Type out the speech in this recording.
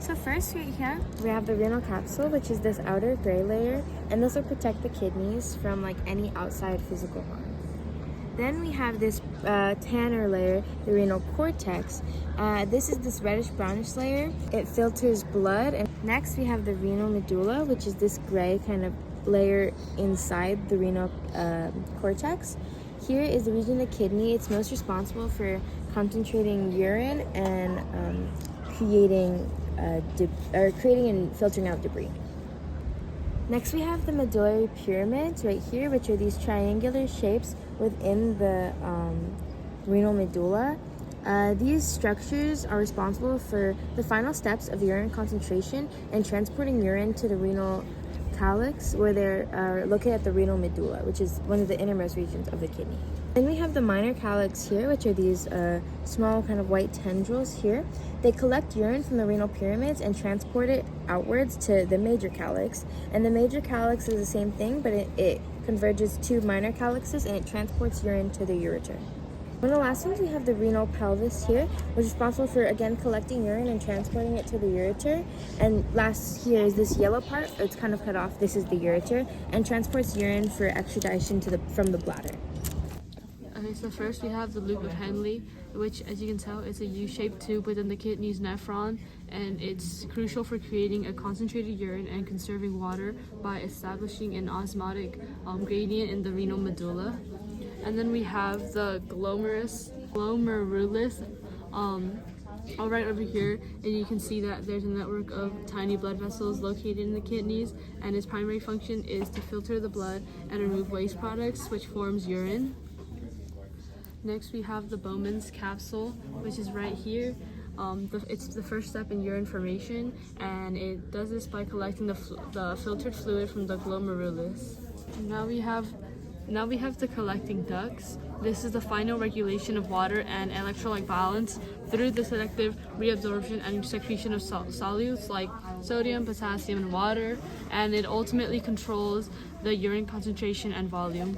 So first right here, We have the renal capsule, which is this outer gray layer, and this will protect the kidneys from like any outside physical harm. Then we have this tanner layer, the renal cortex. This is this reddish brownish layer. It filters blood. And next we have the renal medulla, which is this gray kind of layer inside the renal cortex. Here is the region of the kidney. It's most responsible for concentrating urine and creating and filtering out debris. Next, we have the medullary pyramids right here, which are these triangular shapes within the renal medulla. These structures are responsible for the final steps of urine concentration and transporting urine to the renal calyx, where they're located at the renal medulla, which is one of the innermost regions of the kidney. Then we have the minor calyx here, which are these small kind of white tendrils here. They collect urine from the renal pyramids and transport it outwards to the major calyx. And the major calyx is the same thing, but it converges to minor calyxes and it transports urine to the ureter. One of the last ones, we have the renal pelvis here, which is responsible for, again, collecting urine and transporting it to the ureter. And last here is this yellow part. It's kind of cut off. This is the ureter, and transports urine for extradation from the bladder. Okay, so first we have the loop of Henle, which, as you can tell, is a U-shaped tube within the kidney's nephron, and it's crucial for creating a concentrated urine and conserving water by establishing an osmotic gradient in the renal medulla. And then we have the glomerulus, all right over here, and you can see that there's a network of tiny blood vessels located in the kidneys, and its primary function is to filter the blood and remove waste products, which forms urine. Next, we have the Bowman's capsule, which is right here. It's the first step in urine formation, and it does this by collecting the filtered fluid from the glomerulus. Now we have the collecting ducts. This is the final regulation of water and electrolyte balance through the selective reabsorption and secretion of solutes like sodium, potassium, and water, and it ultimately controls the urine concentration and volume.